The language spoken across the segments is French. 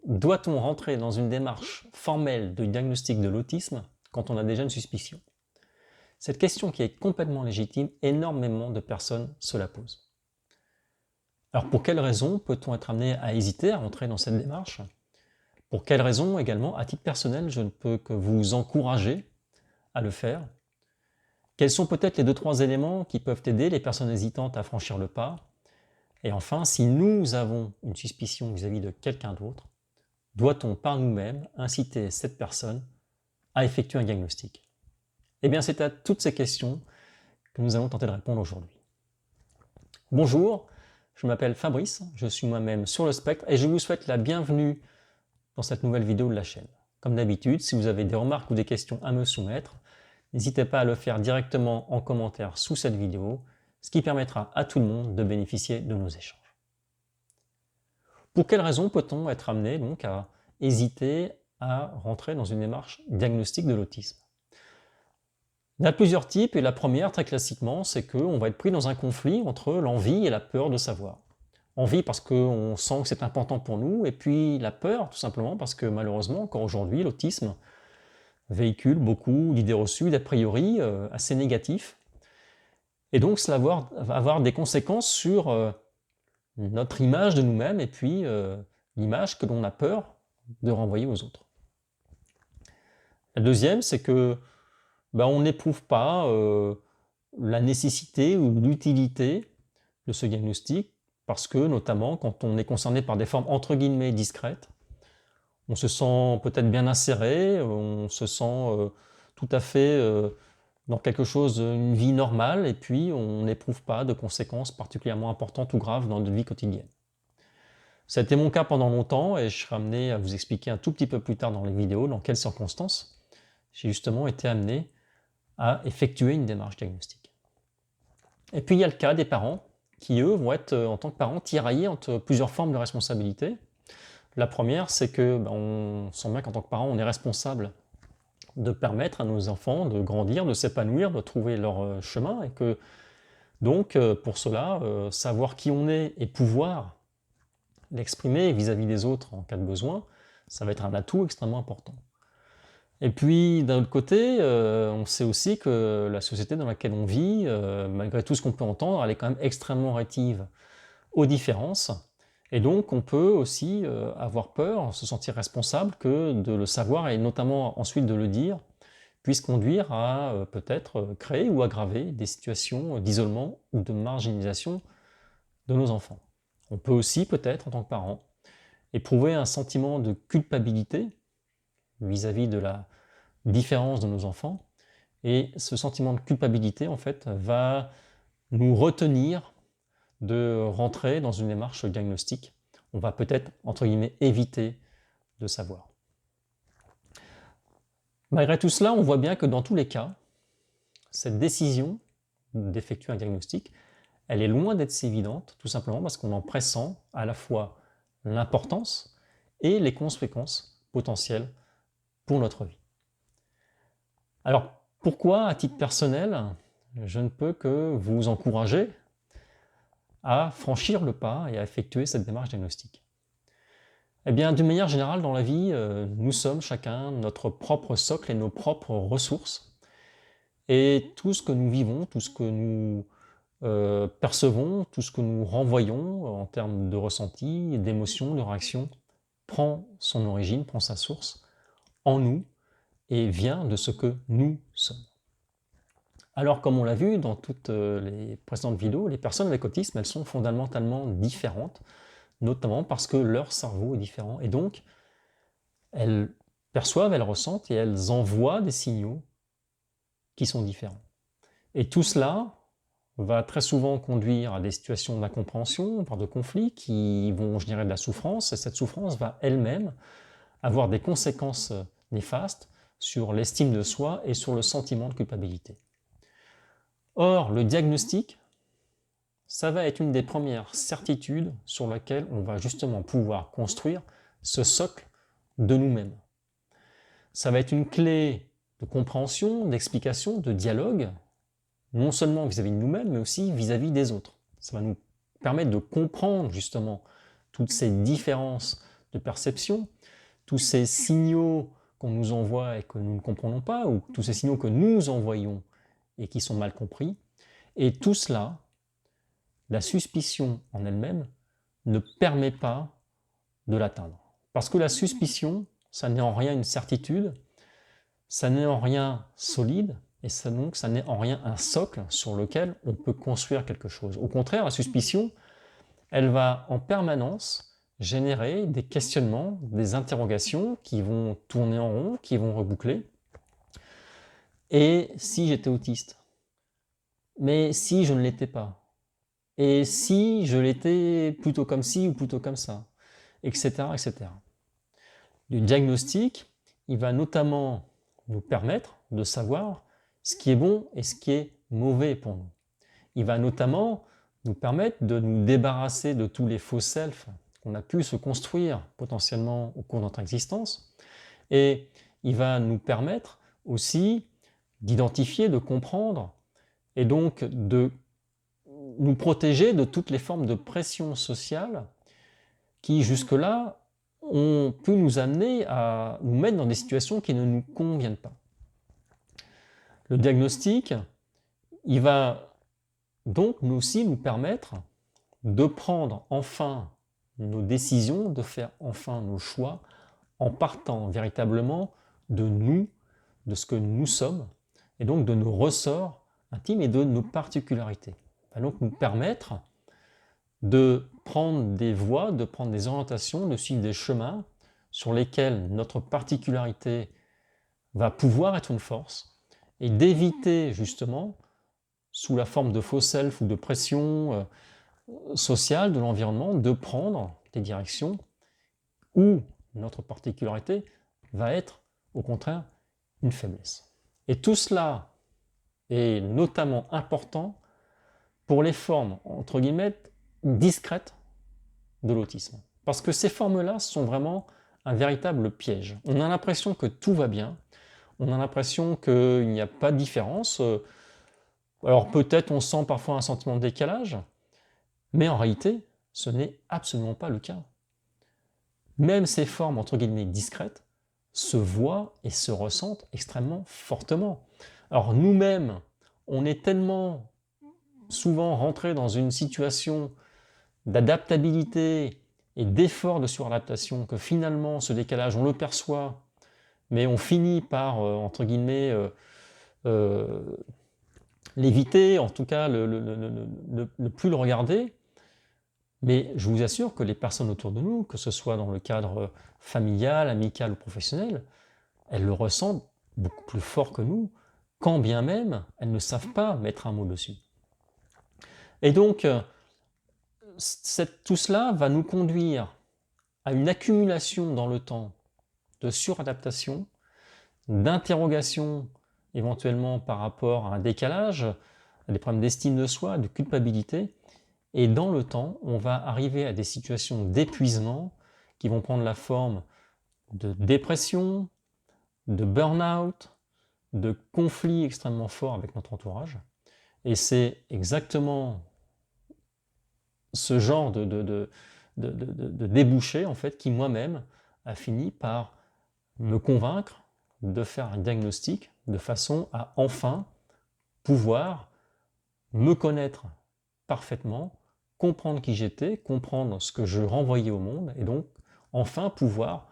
Doit-on rentrer dans une démarche formelle de diagnostic de l'autisme quand on a déjà une suspicion? Cette question qui est complètement légitime, énormément de personnes se la posent. Alors pour quelles raisons peut-on être amené à hésiter à rentrer dans cette démarche? Pour quelles raisons également, à titre personnel, je ne peux que vous encourager à le faire? Quels sont peut-être les 2-3 éléments qui peuvent aider les personnes hésitantes à franchir le pas? Et enfin, si nous avons une suspicion vis-à-vis de quelqu'un d'autre, doit-on par nous-mêmes inciter cette personne à effectuer un diagnostic? Eh bien, c'est à toutes ces questions que nous allons tenter de répondre aujourd'hui. Bonjour, je m'appelle Fabrice, je suis moi-même sur le spectre et je vous souhaite la bienvenue dans cette nouvelle vidéo de la chaîne. Comme d'habitude, si vous avez des remarques ou des questions à me soumettre, n'hésitez pas à le faire directement en commentaire sous cette vidéo, ce qui permettra à tout le monde de bénéficier de nos échanges. Pour quelles raisons peut-on être amené donc à hésiter à rentrer dans une démarche diagnostique de l'autisme? Il y a plusieurs types et la première, très classiquement, c'est qu'on va être pris dans un conflit entre l'envie et la peur de savoir. Envie parce qu'on sent que c'est important pour nous, et puis la peur tout simplement parce que malheureusement, encore aujourd'hui, l'autisme véhicule beaucoup d'idées reçues, d'a priori assez négatifs, et donc cela va avoir des conséquences sur notre image de nous-mêmes et puis l'image que l'on a peur de renvoyer aux autres. La deuxième, c'est que on n'éprouve pas la nécessité ou l'utilité de ce diagnostic parce que, notamment, quand on est concerné par des formes entre guillemets discrètes, on se sent peut-être bien inséré, on se sent tout à fait dans quelque chose, une vie normale, et puis on n'éprouve pas de conséquences particulièrement importantes ou graves dans notre vie quotidienne. Ça a été mon cas pendant longtemps et je serai amené à vous expliquer un tout petit peu plus tard dans les vidéos dans quelles circonstances j'ai justement été amené à effectuer une démarche diagnostique. Et puis il y a le cas des parents qui, eux, vont être, en tant que parents, tiraillés entre plusieurs formes de responsabilité. La première, c'est que on sent bien qu'en tant que parent, on est responsable de permettre à nos enfants de grandir, de s'épanouir, de trouver leur chemin, et que donc pour cela, savoir qui on est et pouvoir l'exprimer vis-à-vis des autres en cas de besoin, ça va être un atout extrêmement important. Et puis d'un autre côté, on sait aussi que la société dans laquelle on vit, malgré tout ce qu'on peut entendre, elle est quand même extrêmement rétive aux différences, et donc on peut aussi avoir peur, se sentir responsable, que de le savoir et notamment ensuite de le dire, puisse conduire à peut-être créer ou aggraver des situations d'isolement ou de marginalisation de nos enfants. On peut aussi peut-être, en tant que parent, éprouver un sentiment de culpabilité vis-à-vis de la différence de nos enfants, et ce sentiment de culpabilité, en fait, va nous retenir de rentrer dans une démarche diagnostique. On va peut-être, entre guillemets, éviter de savoir. Malgré tout cela, on voit bien que dans tous les cas, cette décision d'effectuer un diagnostic, elle est loin d'être si évidente, tout simplement parce qu'on en pressent à la fois l'importance et les conséquences potentielles pour notre vie. Alors, pourquoi, à titre personnel, je ne peux que vous encourager à franchir le pas et à effectuer cette démarche diagnostique? Eh bien, d'une manière générale, dans la vie, nous sommes chacun notre propre socle et nos propres ressources. Et tout ce que nous vivons, tout ce que nous percevons, tout ce que nous renvoyons en termes de ressenti, d'émotions, de réactions, prend son origine, prend sa source en nous et vient de ce que nous sommes. Alors, comme on l'a vu dans toutes les précédentes vidéos, les personnes avec autisme, elles sont fondamentalement différentes, notamment parce que leur cerveau est différent. Et donc, elles perçoivent, elles ressentent et elles envoient des signaux qui sont différents. Et tout cela va très souvent conduire à des situations d'incompréhension, voire de conflits, qui vont générer de la souffrance, et cette souffrance va elle-même avoir des conséquences néfastes sur l'estime de soi et sur le sentiment de culpabilité. Or, le diagnostic, ça va être une des premières certitudes sur laquelle on va justement pouvoir construire ce socle de nous-mêmes. Ça va être une clé de compréhension, d'explication, de dialogue, non seulement vis-à-vis de nous-mêmes, mais aussi vis-à-vis des autres. Ça va nous permettre de comprendre justement toutes ces différences, de perception, tous ces signaux qu'on nous envoie et que nous ne comprenons pas, ou tous ces signaux que nous envoyons et qui sont mal compris. Et tout cela, la suspicion en elle-même ne permet pas de l'atteindre. Parce que la suspicion, ça n'est en rien une certitude, ça n'est en rien solide, et ça n'est en rien un socle sur lequel on peut construire quelque chose. Au contraire, la suspicion, elle va en permanence générer des questionnements, des interrogations qui vont tourner en rond, qui vont reboucler. Et si j'étais autiste? Mais si je ne l'étais pas? Et si je l'étais plutôt comme ci ou plutôt comme ça? Etc. etc. Le diagnostic, il va notamment nous permettre de savoir ce qui est bon et ce qui est mauvais pour nous. Il va notamment nous permettre de nous débarrasser de tous les faux selfs qu'on a pu se construire potentiellement au cours de notre existence. Et il va nous permettre aussi d'identifier, de comprendre et donc de nous protéger de toutes les formes de pression sociale qui jusque-là ont pu nous amener à nous mettre dans des situations qui ne nous conviennent pas. Le diagnostic, il va donc nous aussi nous permettre de prendre enfin nos décisions, de faire enfin nos choix, en partant véritablement de nous, de ce que nous sommes, et donc de nos ressorts intimes et de nos particularités. Il va donc nous permettre de prendre des voies, de prendre des orientations, de suivre des chemins sur lesquels notre particularité va pouvoir être une force, et d'éviter justement, sous la forme de faux self ou de pression sociale de l'environnement, de prendre des directions où notre particularité va être, au contraire, une faiblesse. Et tout cela est notamment important pour les formes, entre guillemets, discrètes de l'autisme. Parce que ces formes-là sont vraiment un véritable piège. On a l'impression que tout va bien, on a l'impression qu'il n'y a pas de différence. Alors peut-être on sent parfois un sentiment de décalage, mais en réalité, ce n'est absolument pas le cas. Même ces formes, entre guillemets, discrètes, se voient et se ressentent extrêmement fortement. Alors nous-mêmes, on est tellement souvent rentrés dans une situation d'adaptabilité et d'effort de suradaptation que finalement ce décalage, on le perçoit, mais on finit par, entre guillemets, l'éviter, en tout cas ne plus le regarder. Mais je vous assure que les personnes autour de nous, que ce soit dans le cadre familial, amical ou professionnel, elles le ressentent beaucoup plus fort que nous, quand bien même elles ne savent pas mettre un mot dessus. Et donc, tout cela va nous conduire à une accumulation dans le temps de suradaptation, d'interrogation éventuellement par rapport à un décalage, à des problèmes d'estime de soi, de culpabilité, et dans le temps, on va arriver à des situations d'épuisement qui vont prendre la forme de dépression, de burn-out, de conflits extrêmement forts avec notre entourage. Et c'est exactement ce genre de débouché, en fait, qui moi-même a fini par me convaincre de faire un diagnostic de façon à enfin pouvoir me connaître parfaitement, comprendre qui j'étais, comprendre ce que je renvoyais au monde, et donc enfin pouvoir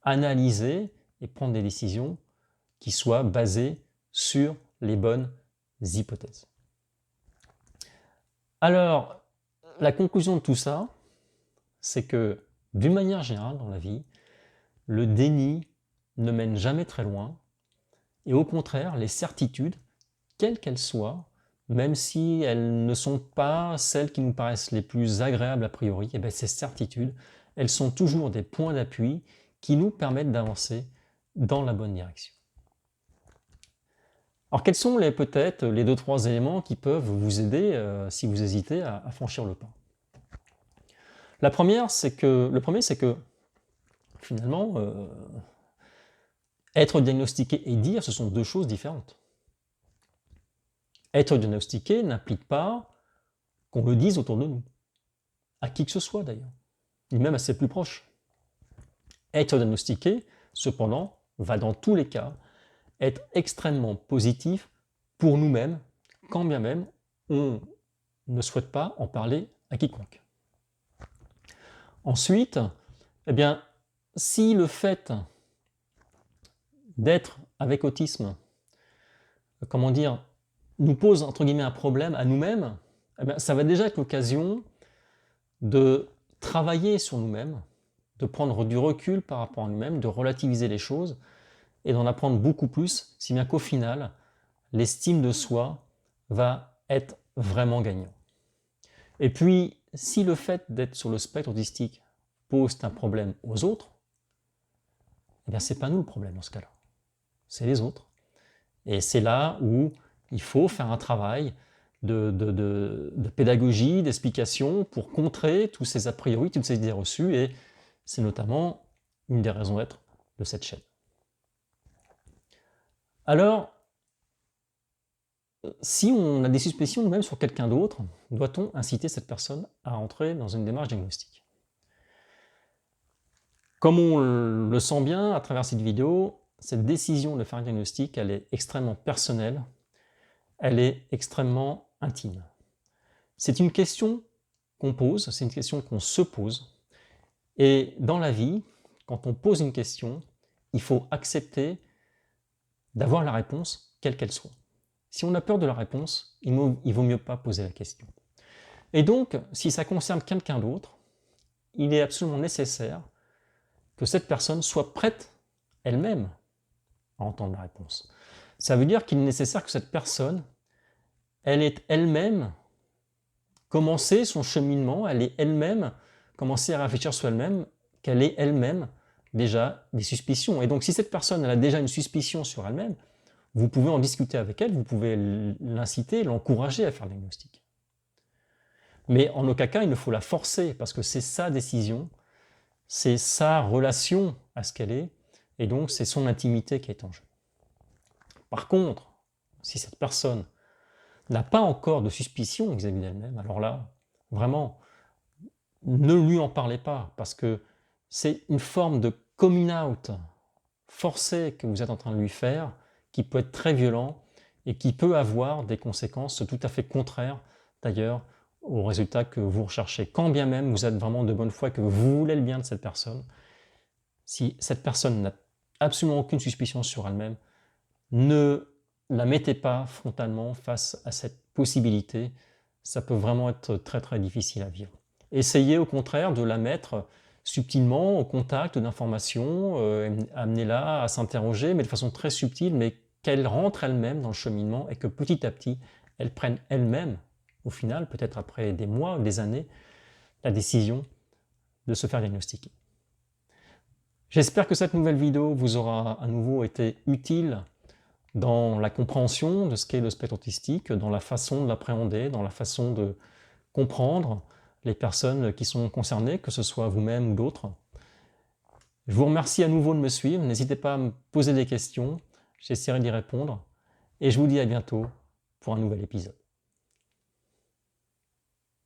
analyser et prendre des décisions qui soient basées sur les bonnes hypothèses. Alors, la conclusion de tout ça, c'est que, d'une manière générale dans la vie, le déni ne mène jamais très loin, et au contraire, les certitudes, quelles qu'elles soient, même si elles ne sont pas celles qui nous paraissent les plus agréables a priori, et bien ces certitudes, elles sont toujours des points d'appui qui nous permettent d'avancer dans la bonne direction. Alors quels sont peut-être les 2-3 éléments qui peuvent vous aider si vous hésitez à franchir le pas? Le premier, c'est que finalement, être diagnostiqué et dire, ce sont deux choses différentes. Être diagnostiqué n'implique pas qu'on le dise autour de nous, à qui que ce soit d'ailleurs, ni même à ses plus proches. être diagnostiqué, cependant, va dans tous les cas être extrêmement positif pour nous-mêmes, quand bien même on ne souhaite pas en parler à quiconque. Ensuite, eh bien, si le fait d'être avec autisme, comment dire, nous pose entre guillemets un problème à nous-mêmes, eh bien, ça va déjà être l'occasion de travailler sur nous-mêmes, de prendre du recul par rapport à nous-mêmes, de relativiser les choses et d'en apprendre beaucoup plus, si bien qu'au final, l'estime de soi va être vraiment gagnant. Et puis, si le fait d'être sur le spectre autistique pose un problème aux autres, eh bien, c'est pas nous le problème dans ce cas-là, c'est les autres. Et c'est là où il faut faire un travail de pédagogie, d'explication pour contrer tous ces a priori, toutes ces idées reçues, et c'est notamment une des raisons d'être de cette chaîne. Alors, si on a des suspicions nous-mêmes sur quelqu'un d'autre, doit-on inciter cette personne à entrer dans une démarche diagnostique? Comme on le sent bien à travers cette vidéo, cette décision de faire un diagnostic, elle est extrêmement personnelle, elle est extrêmement intime. C'est une question qu'on pose, c'est une question qu'on se pose, et dans la vie, quand on pose une question, il faut accepter d'avoir la réponse, quelle qu'elle soit. Si on a peur de la réponse, il vaut mieux pas poser la question. Et donc, si ça concerne quelqu'un d'autre, il est absolument nécessaire que cette personne soit prête elle-même à entendre la réponse. Ça veut dire qu'il est nécessaire que cette personne, elle ait elle-même commencé son cheminement, elle ait elle-même commencé à réfléchir sur elle-même, qu'elle ait elle-même déjà des suspicions. Et donc si cette personne elle a déjà une suspicion sur elle-même, vous pouvez en discuter avec elle, vous pouvez l'inciter, l'encourager à faire le diagnostic. Mais en aucun cas, il ne faut la forcer, parce que c'est sa décision, c'est sa relation à ce qu'elle est, et donc c'est son intimité qui est en jeu. Par contre, si cette personne n'a pas encore de suspicion vis-à-vis d'elle-même, alors là, vraiment, ne lui en parlez pas, parce que c'est une forme de coming out forcé que vous êtes en train de lui faire, qui peut être très violent et qui peut avoir des conséquences tout à fait contraires, d'ailleurs, au résultat que vous recherchez. Quand bien même vous êtes vraiment de bonne foi, que vous voulez le bien de cette personne, si cette personne n'a absolument aucune suspicion sur elle-même, ne la mettez pas frontalement face à cette possibilité, ça peut vraiment être très très difficile à vivre. Essayez au contraire de la mettre subtilement au contact d'informations, amenez-la à s'interroger, mais de façon très subtile, mais qu'elle rentre elle-même dans le cheminement et que petit à petit, elle prenne elle-même, au final, peut-être après des mois ou des années, la décision de se faire diagnostiquer. J'espère que cette nouvelle vidéo vous aura à nouveau été utile dans la compréhension de ce qu'est le spectre autistique, dans la façon de l'appréhender, dans la façon de comprendre les personnes qui sont concernées, que ce soit vous-même ou d'autres. Je vous remercie à nouveau de me suivre, n'hésitez pas à me poser des questions, j'essaierai d'y répondre, et je vous dis à bientôt pour un nouvel épisode.